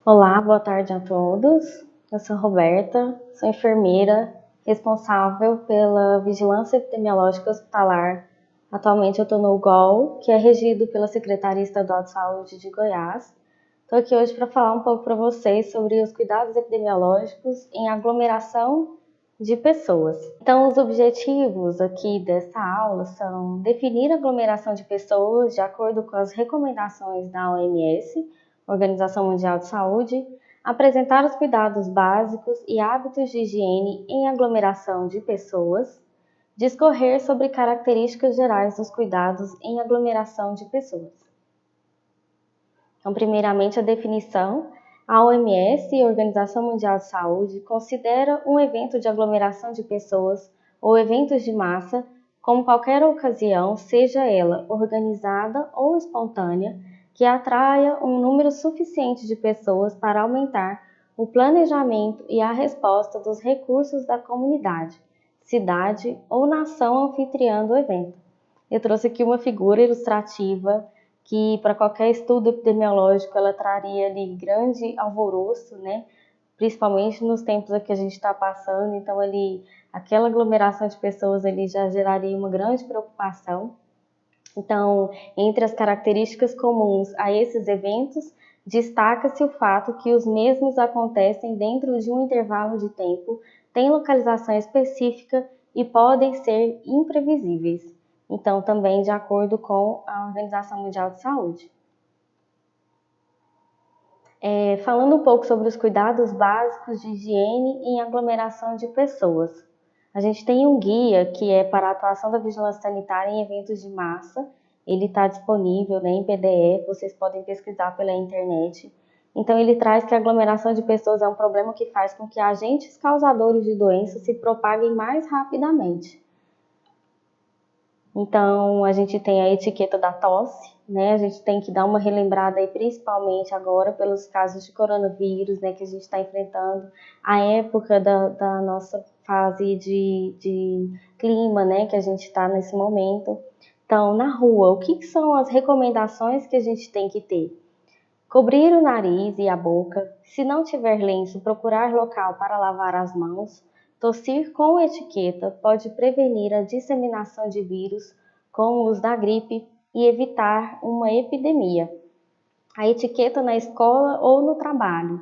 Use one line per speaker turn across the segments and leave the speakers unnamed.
Olá, boa tarde a todos. Eu sou Roberta, sou enfermeira responsável pela vigilância epidemiológica hospitalar. Atualmente eu estou no UGOL, que é regido pela Secretaria Estadual de Saúde de Goiás. Estou aqui hoje para falar um pouco para vocês sobre os cuidados epidemiológicos em aglomeração de pessoas. Então, os objetivos aqui dessa aula são definir a aglomeração de pessoas de acordo com as recomendações da OMS, Organização Mundial de Saúde, apresentar os cuidados básicos e hábitos de higiene em aglomeração de pessoas, discorrer sobre características gerais dos cuidados em aglomeração de pessoas. Então, primeiramente, a definição. A OMS, Organização Mundial de Saúde, considera um evento de aglomeração de pessoas ou eventos de massa como qualquer ocasião, seja ela organizada ou espontânea, que atraia um número suficiente de pessoas para aumentar o planejamento e a resposta dos recursos da comunidade, cidade ou nação anfitriã do evento. Eu trouxe aqui uma figura ilustrativa que para qualquer estudo epidemiológico ela traria ali grande alvoroço, né? Principalmente nos tempos que a gente está passando, então ali aquela aglomeração de pessoas ali já geraria uma grande preocupação. Então, entre as características comuns a esses eventos, destaca-se o fato que os mesmos acontecem dentro de um intervalo de tempo, têm localização específica e podem ser imprevisíveis. Então, também de acordo com a Organização Mundial de Saúde. Falando um pouco sobre os cuidados básicos de higiene em aglomeração de pessoas. A gente tem um guia que é para a atuação da vigilância sanitária em eventos de massa. Ele está disponível, né, em PDF, vocês podem pesquisar pela internet. Então, ele traz que a aglomeração de pessoas é um problema que faz com que agentes causadores de doenças se propaguem mais rapidamente. Então, a gente tem a etiqueta da tosse, né? A gente tem que dar uma relembrada aí, principalmente agora, pelos casos de coronavírus, né, que a gente está enfrentando, a época da nossa fase de clima, né, que a gente está nesse momento. Então, na rua, o que são as recomendações que a gente tem que ter? Cobrir o nariz e a boca, se não tiver lenço, procurar local para lavar as mãos. Tossir com etiqueta pode prevenir a disseminação de vírus, como os da gripe, e evitar uma epidemia. A etiqueta na escola ou no trabalho.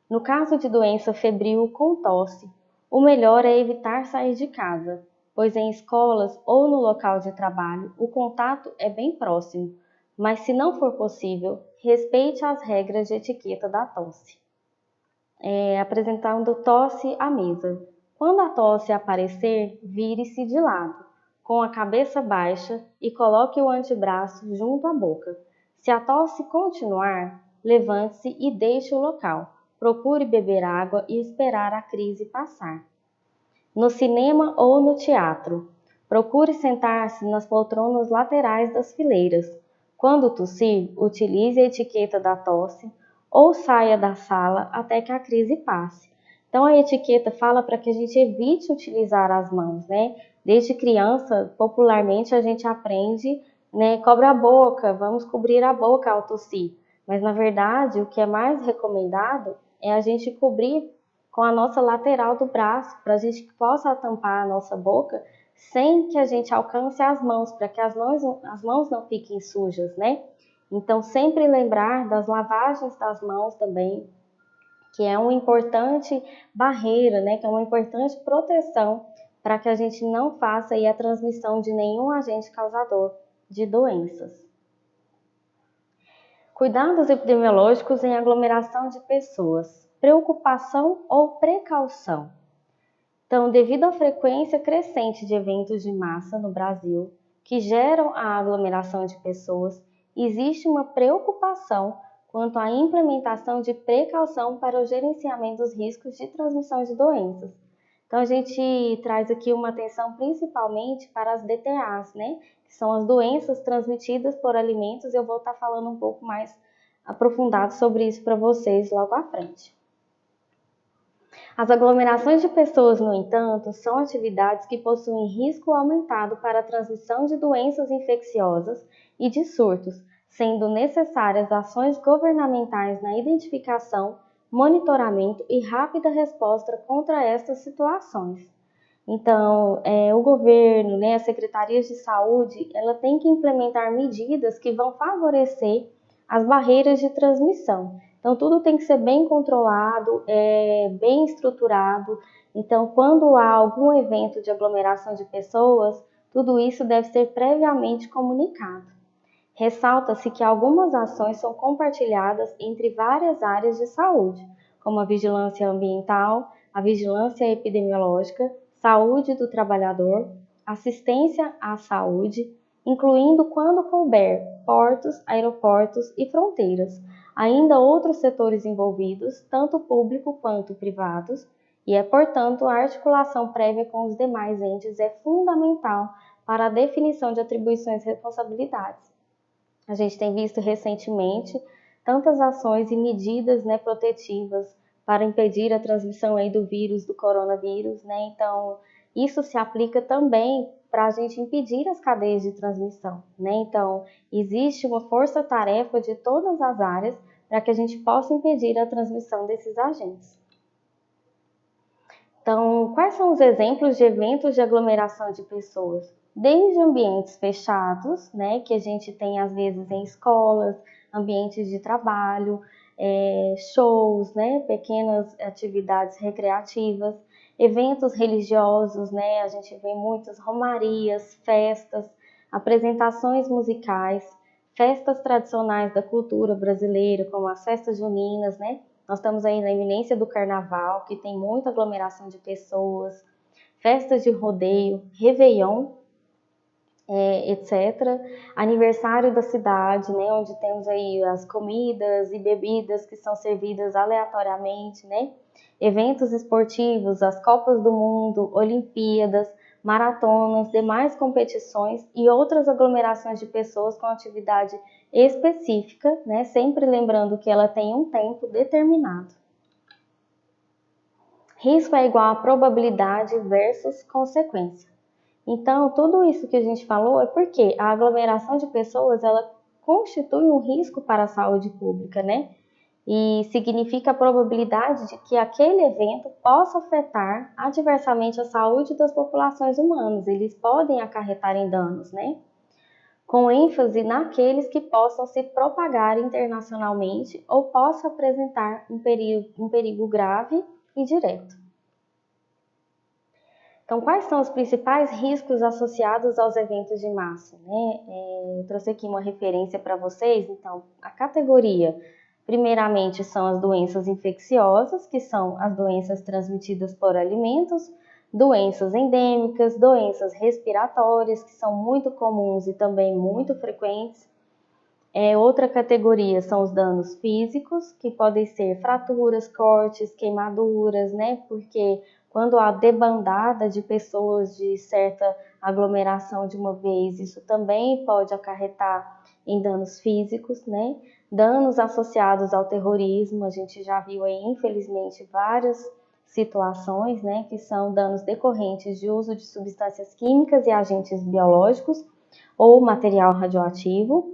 No caso de doença febril com tosse, o melhor é evitar sair de casa, pois em escolas ou no local de trabalho o contato é bem próximo, mas se não for possível, respeite as regras de etiqueta da tosse. Apresentando tosse à mesa. Quando a tosse aparecer, vire-se de lado, com a cabeça baixa e coloque o antebraço junto à boca. Se a tosse continuar, levante-se e deixe o local. Procure beber água e esperar a crise passar. No cinema ou no teatro, procure sentar-se nas poltronas laterais das fileiras. Quando tossir, utilize a etiqueta da tosse ou saia da sala até que a crise passe. Então, a etiqueta fala para que a gente evite utilizar as mãos, né? Desde criança, popularmente, a gente aprende, né? Cobre a boca, vamos cobrir a boca ao tossir. Mas, na verdade, o que é mais recomendado é a gente cobrir com a nossa lateral do braço, para a gente possa tampar a nossa boca sem que a gente alcance as mãos, para que as mãos não fiquem sujas, né? Então, sempre lembrar das lavagens das mãos também, que é uma importante barreira, né? Que é uma importante proteção para que a gente não faça aí a transmissão de nenhum agente causador de doenças. Cuidados epidemiológicos em aglomeração de pessoas. Preocupação ou precaução? Então, devido à frequência crescente de eventos de massa no Brasil, que geram a aglomeração de pessoas, existe uma preocupação quanto à implementação de precaução para o gerenciamento dos riscos de transmissão de doenças. Então, a gente traz aqui uma atenção principalmente para as DTAs, né? Que são as doenças transmitidas por alimentos. Eu vou estar falando um pouco mais aprofundado sobre isso para vocês logo à frente. As aglomerações de pessoas, no entanto, são atividades que possuem risco aumentado para a transmissão de doenças infecciosas e de surtos, sendo necessárias ações governamentais na identificação, monitoramento e rápida resposta contra estas situações. Então, o governo, né, as secretarias de saúde, ela tem que implementar medidas que vão favorecer as barreiras de transmissão. Então, tudo tem que ser bem controlado, bem estruturado. Então, quando há algum evento de aglomeração de pessoas, tudo isso deve ser previamente comunicado. Ressalta-se que algumas ações são compartilhadas entre várias áreas de saúde, como a vigilância ambiental, a vigilância epidemiológica, saúde do trabalhador, assistência à saúde, incluindo, quando couber, portos, aeroportos e fronteiras, ainda outros setores envolvidos, tanto público quanto privados, e portanto, a articulação prévia com os demais entes é fundamental para a definição de atribuições e responsabilidades. A gente tem visto recentemente tantas ações e medidas, né, protetivas para impedir a transmissão aí do vírus, do coronavírus, né? Então, isso se aplica também para a gente impedir as cadeias de transmissão, né? Então, existe uma força-tarefa de todas as áreas para que a gente possa impedir a transmissão desses agentes. Então, quais são os exemplos de eventos de aglomeração de pessoas? Desde ambientes fechados, né, que a gente tem às vezes em escolas, ambientes de trabalho, shows, né, pequenas atividades recreativas, eventos religiosos, né, a gente vê muitas romarias, festas, apresentações musicais, festas tradicionais da cultura brasileira, como as festas juninas, né? Nós estamos aí na iminência do carnaval, que tem muita aglomeração de pessoas, festas de rodeio, réveillon, etc. Aniversário da cidade, né, onde temos aí as comidas e bebidas que são servidas aleatoriamente, né? Eventos esportivos, as Copas do Mundo, Olimpíadas, maratonas, demais competições e outras aglomerações de pessoas com atividade específica, né? Sempre lembrando que ela tem um tempo determinado. Risco é igual a probabilidade versus consequência. Então, tudo isso que a gente falou é porque a aglomeração de pessoas, ela constitui um risco para a saúde pública, né? E significa a probabilidade de que aquele evento possa afetar adversamente a saúde das populações humanas. Eles podem acarretar em danos, né? Com ênfase naqueles que possam se propagar internacionalmente ou possam apresentar um perigo grave e direto. Então, quais são os principais riscos associados aos eventos de massa, né? Eu trouxe aqui uma referência para vocês. Então, a categoria, primeiramente, são as doenças infecciosas, que são as doenças transmitidas por alimentos, doenças endêmicas, doenças respiratórias, que são muito comuns e também muito frequentes. Outra categoria são os danos físicos, que podem ser fraturas, cortes, queimaduras, né? Porque quando há debandada de pessoas de certa aglomeração de uma vez, isso também pode acarretar em danos físicos, né? Danos associados ao terrorismo, a gente já viu aí, infelizmente, várias situações, né? Que são danos decorrentes de uso de substâncias químicas e agentes biológicos ou material radioativo.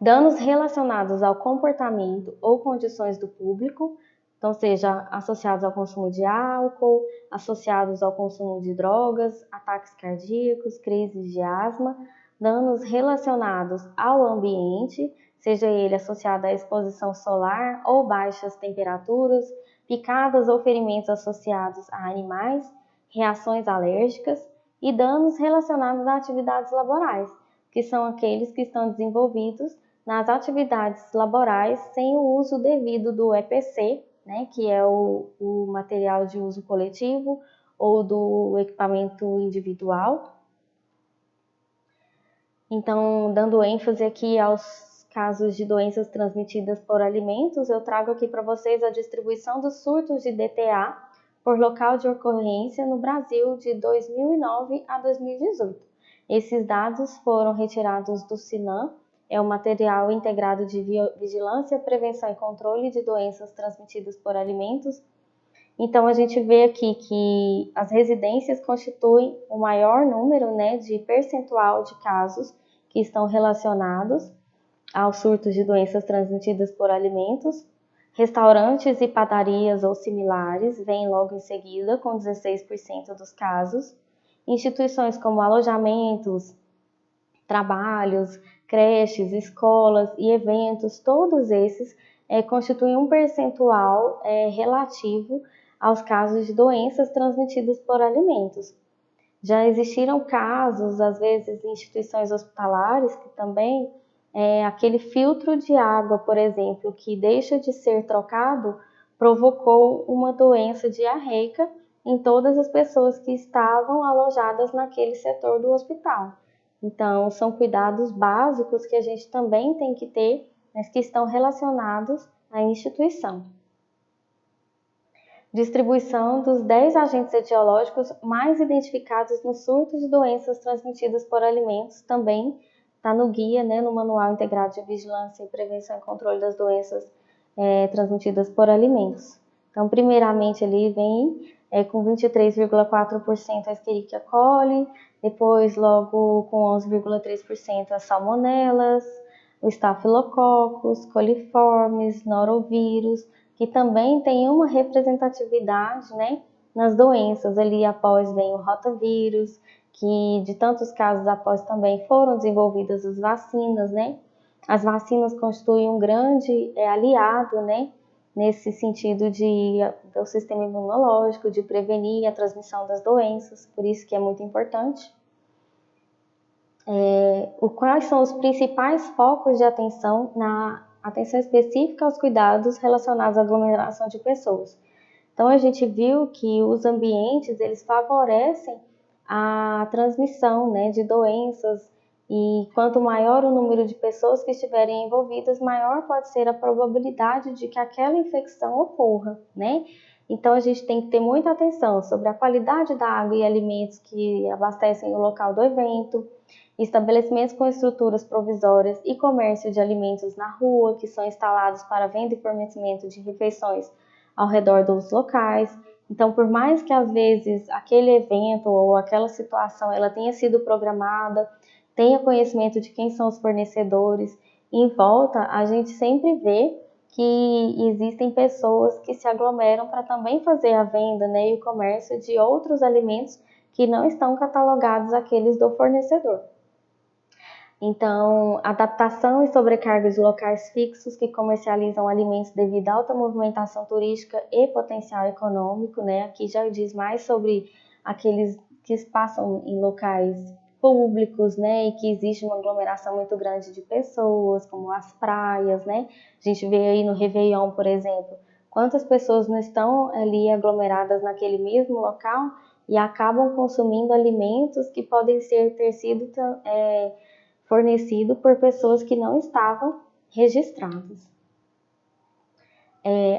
Danos relacionados ao comportamento ou condições do público, então seja associados ao consumo de álcool, associados ao consumo de drogas, ataques cardíacos, crises de asma, danos relacionados ao ambiente, seja ele associado à exposição solar ou baixas temperaturas, picadas ou ferimentos associados a animais, reações alérgicas e danos relacionados a atividades laborais, que são aqueles que estão desenvolvidos nas atividades laborais sem o uso devido do EPC, né, que é o material de uso coletivo ou do equipamento individual. Então, dando ênfase aqui aos casos de doenças transmitidas por alimentos, eu trago aqui para vocês a distribuição dos surtos de DTA por local de ocorrência no Brasil de 2009 a 2018. Esses dados foram retirados do SINAM, é o material integrado de vigilância, prevenção e controle de doenças transmitidas por alimentos. Então, a gente vê aqui que as residências constituem o maior número, né, de percentual de casos que estão relacionados. aos surtos de doenças transmitidas por alimentos. Restaurantes e padarias ou similares vêm logo em seguida, com 16% dos casos. Instituições como alojamentos, trabalhos, creches, escolas e eventos, todos esses constituem um percentual relativo aos casos de doenças transmitidas por alimentos. Já existiram casos, às vezes, em instituições hospitalares, que também aquele filtro de água, por exemplo, que deixa de ser trocado, provocou uma doença diarreica em todas as pessoas que estavam alojadas naquele setor do hospital. Então, são cuidados básicos que a gente também tem que ter, mas que estão relacionados à instituição. Distribuição dos 10 agentes etiológicos mais identificados nos surtos de doenças transmitidas por alimentos também está no guia, no Manual Integrado de Vigilância e Prevenção e Controle das Doenças transmitidas por alimentos. Então, primeiramente, ali vem com 23,4% a Escherichia coli, depois logo com 11,3% as salmonelas, o Staphylococcus, coliformes, norovírus, que também tem uma representatividade, nas doenças. Ali após vem o rotavírus, que de tantos casos após também foram desenvolvidas as vacinas, As vacinas constituem um grande aliado, nesse sentido do sistema imunológico, de prevenir a transmissão das doenças, por isso que é muito importante. Quais são os principais focos de atenção na atenção específica aos cuidados relacionados à aglomeração de pessoas? Então, a gente viu que os ambientes, eles favorecem a transmissão, de doenças, e quanto maior o número de pessoas que estiverem envolvidas, maior pode ser a probabilidade de que aquela infecção ocorra, Então, a gente tem que ter muita atenção sobre a qualidade da água e alimentos que abastecem o local do evento, estabelecimentos com estruturas provisórias e comércio de alimentos na rua, que são instalados para venda e fornecimento de refeições ao redor dos locais. Então, por mais que às vezes aquele evento ou aquela situação ela tenha sido programada, tenha conhecimento de quem são os fornecedores, em volta a gente sempre vê que existem pessoas que se aglomeram para também fazer a venda, e o comércio de outros alimentos que não estão catalogados àqueles do fornecedor. Então, adaptação e sobrecarga de locais fixos que comercializam alimentos devido à alta movimentação turística e potencial econômico, Aqui já diz mais sobre aqueles que passam em locais públicos, e que existe uma aglomeração muito grande de pessoas, como as praias, A gente vê aí no Réveillon, por exemplo, quantas pessoas não estão ali aglomeradas naquele mesmo local e acabam consumindo alimentos que podem ter sido fornecido por pessoas que não estavam registradas.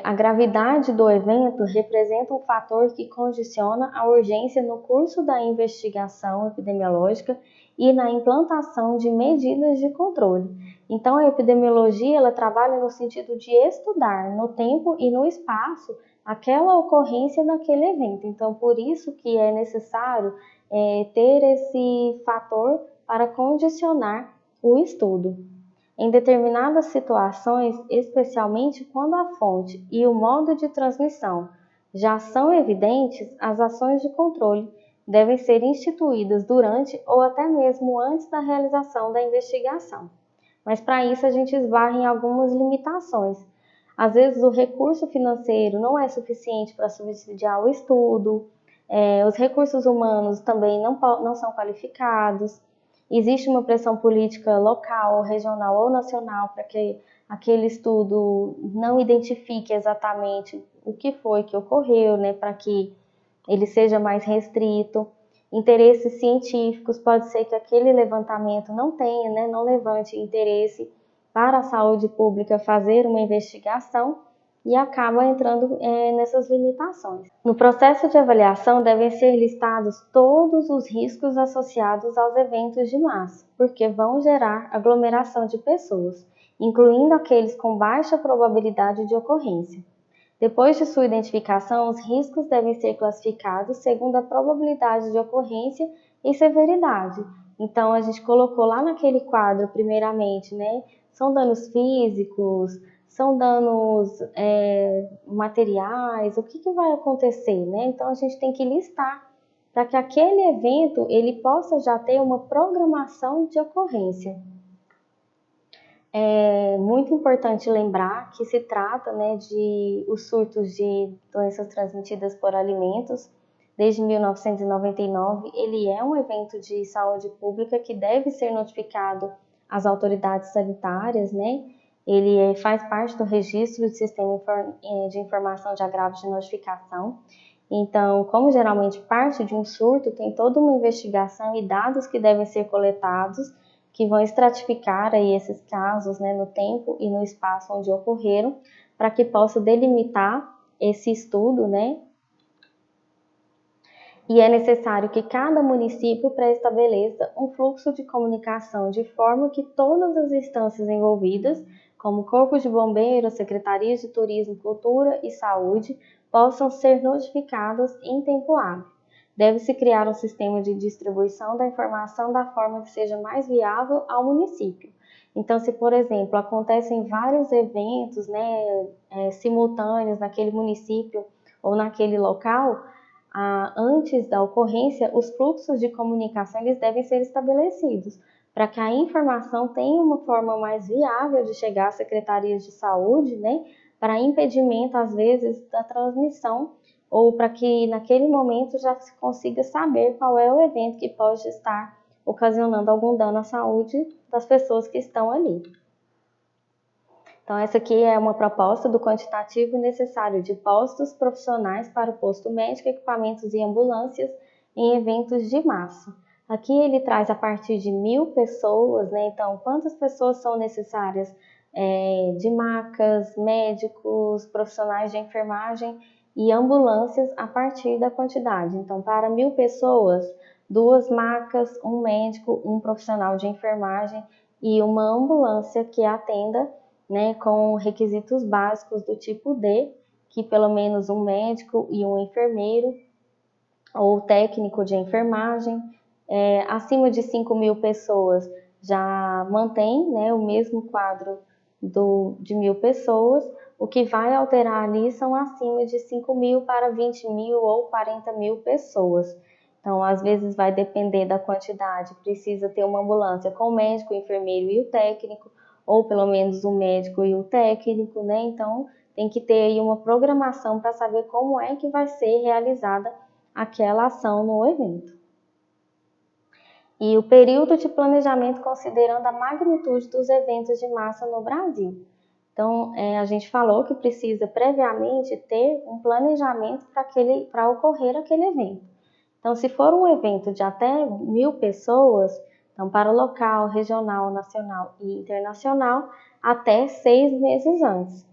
A gravidade do evento representa um fator que condiciona a urgência no curso da investigação epidemiológica e na implantação de medidas de controle. Então, a epidemiologia ela trabalha no sentido de estudar no tempo e no espaço aquela ocorrência daquele evento. Então, por isso que é necessário ter esse fator para condicionar o estudo. Em determinadas situações, especialmente quando a fonte e o modo de transmissão já são evidentes, as ações de controle devem ser instituídas durante ou até mesmo antes da realização da investigação. Mas para isso a gente esbarra em algumas limitações. Às vezes o recurso financeiro não é suficiente para subsidiar o estudo, os recursos humanos também não são qualificados, existe uma pressão política local, regional ou nacional para que aquele estudo não identifique exatamente o que foi que ocorreu, para que ele seja mais restrito. Interesses científicos, pode ser que aquele levantamento não tenha, não levante interesse para a saúde pública fazer uma investigação e acaba entrando nessas limitações. No processo de avaliação devem ser listados todos os riscos associados aos eventos de massa, porque vão gerar aglomeração de pessoas, incluindo aqueles com baixa probabilidade de ocorrência. Depois de sua identificação, os riscos devem ser classificados segundo a probabilidade de ocorrência e severidade. Então, a gente colocou lá naquele quadro, primeiramente, São danos físicos? São danos materiais? O que vai acontecer, né? Então a gente tem que listar para que aquele evento ele possa já ter uma programação de ocorrência. É muito importante lembrar que se trata, né, de os surtos de doenças transmitidas por alimentos. Desde 1999, ele é um evento de saúde pública que deve ser notificado às autoridades sanitárias, né? Ele faz parte do registro do Sistema de Informação de Agravos de Notificação. Então, como geralmente parte de um surto, tem toda uma investigação e dados que devem ser coletados, que vão estratificar aí esses casos, né, no tempo e no espaço onde ocorreram, para que possa delimitar esse estudo, né? E é necessário que cada município pré-estabeleça um fluxo de comunicação de forma que todas as instâncias envolvidas, como corpos de bombeiros, secretarias de turismo, cultura e saúde, possam ser notificadas em tempo hábil. Deve-se criar um sistema de distribuição da informação da forma que seja mais viável ao município. Então, se, por exemplo, acontecem vários eventos, né, simultâneos naquele município ou naquele local, antes da ocorrência, os fluxos de comunicação eles devem ser estabelecidos para que a informação tenha uma forma mais viável de chegar às secretarias de saúde, né, para impedimento, às vezes, da transmissão, ou para que naquele momento já se consiga saber qual é o evento que pode estar ocasionando algum dano à saúde das pessoas que estão ali. Então, essa aqui é uma proposta do quantitativo necessário de postos profissionais para o posto médico, equipamentos e ambulâncias em eventos de massa. Aqui ele traz a partir de 1.000 pessoas, né? Então, quantas pessoas são necessárias de macas, médicos, profissionais de enfermagem e ambulâncias a partir da quantidade. Então, para 1.000 pessoas, 2 macas, um médico, um profissional de enfermagem e uma ambulância que atenda, né, com requisitos básicos do tipo D, que pelo menos um médico e um enfermeiro ou técnico de enfermagem. Acima de 5.000 pessoas já mantém, né, o mesmo quadro de 1.000 pessoas. O que vai alterar ali são acima de 5.000 para 20.000 ou 40.000 pessoas. Então, às vezes vai depender da quantidade, precisa ter uma ambulância com o médico, o enfermeiro e o técnico, ou pelo menos o médico e o técnico, né? Então, tem que ter aí uma programação para saber como é que vai ser realizada aquela ação no evento. E o período de planejamento considerando a magnitude dos eventos de massa no Brasil. Então, a gente falou que precisa previamente ter um planejamento para ocorrer aquele evento. Então, se for um evento de até 1.000 pessoas, então para o local, regional, nacional e internacional, até 6 meses antes.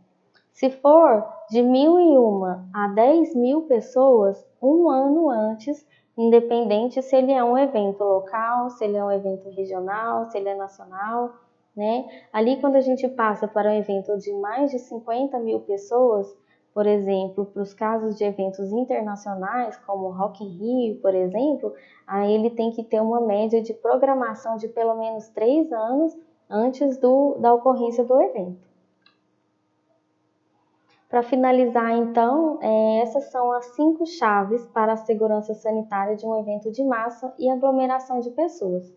Se for de 1.001 a 10.000 pessoas, um ano antes, independente se ele é um evento local, se ele é um evento regional, se ele é nacional, né? Ali quando a gente passa para um evento de mais de 50.000 pessoas, por exemplo, para os casos de eventos internacionais, como o Rock in Rio, por exemplo, aí ele tem que ter uma média de programação de pelo menos 3 anos antes da ocorrência do evento. Para finalizar, então, essas são as 5 chaves para a segurança sanitária de um evento de massa e aglomeração de pessoas.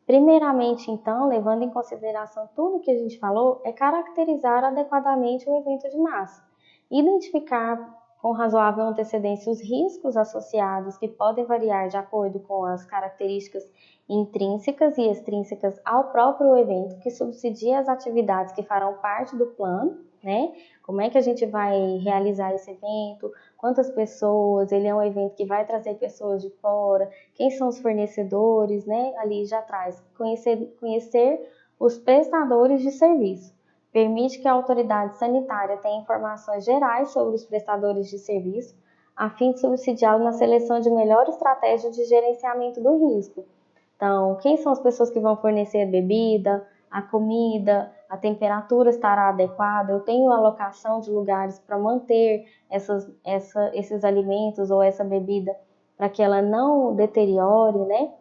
Primeiramente, então, levando em consideração tudo que a gente falou, é caracterizar adequadamente o evento de massa, identificar com razoável antecedência os riscos associados que podem variar de acordo com as características intrínsecas e extrínsecas ao próprio evento, que subsidia as atividades que farão parte do plano, né? Como é que a gente vai realizar esse evento? Quantas pessoas? Ele é um evento que vai trazer pessoas de fora? Quem são os fornecedores, né? Ali já traz conhecer os prestadores de serviço. Permite que a autoridade sanitária tenha informações gerais sobre os prestadores de serviço, a fim de subsidiá-lo na seleção de melhor estratégia de gerenciamento do risco. Então, quem são as pessoas que vão fornecer a bebida, a comida, a temperatura estará adequada, eu tenho alocação de lugares para manter esses alimentos ou essa bebida para que ela não deteriore, né?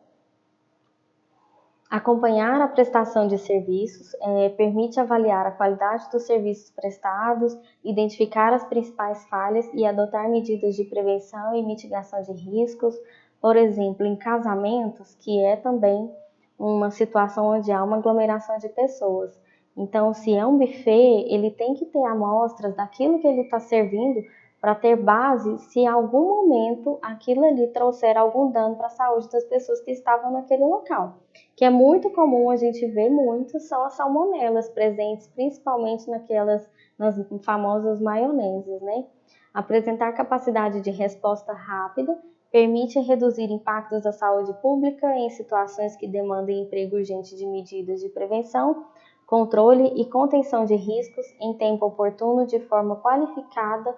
Acompanhar a prestação de serviços permite avaliar a qualidade dos serviços prestados, identificar as principais falhas e adotar medidas de prevenção e mitigação de riscos, por exemplo, em casamentos, que é também uma situação onde há uma aglomeração de pessoas. Então, se é um buffet, ele tem que ter amostras daquilo que ele está servindo para ter base se em algum momento aquilo ali trouxer algum dano para a saúde das pessoas que estavam naquele local. Que é muito comum a gente ver muito são as salmonelas presentes, principalmente nas famosas maioneses, né? Apresentar capacidade de resposta rápida permite reduzir impactos da saúde pública em situações que demandem emprego urgente de medidas de prevenção, controle e contenção de riscos em tempo oportuno de forma qualificada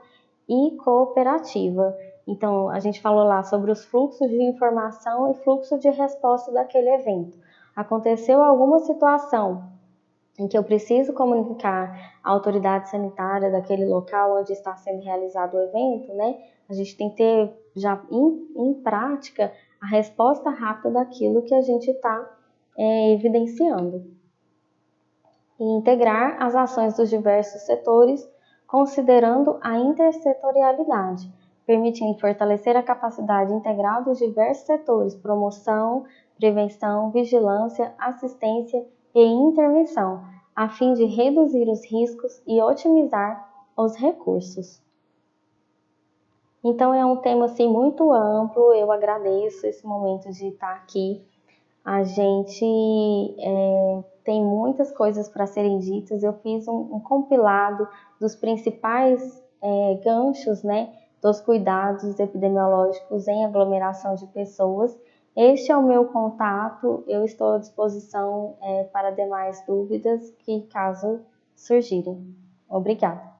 e cooperativa. Então, a gente falou lá sobre os fluxos de informação e fluxo de resposta daquele evento. Aconteceu alguma situação em que eu preciso comunicar à autoridade sanitária daquele local onde está sendo realizado o evento, né? A gente tem que ter já em prática a resposta rápida daquilo que a gente está evidenciando. E integrar as ações dos diversos setores, considerando a intersetorialidade, permitindo fortalecer a capacidade integral dos diversos setores, promoção, prevenção, vigilância, assistência e intervenção, a fim de reduzir os riscos e otimizar os recursos. Então é um tema assim muito amplo, eu agradeço esse momento de estar aqui. A gente tem muitas coisas para serem ditas. Eu fiz um compilado dos principais ganchos, né, dos cuidados epidemiológicos em aglomeração de pessoas. Este é o meu contato. Eu estou à disposição para demais dúvidas que caso surgirem. Obrigada.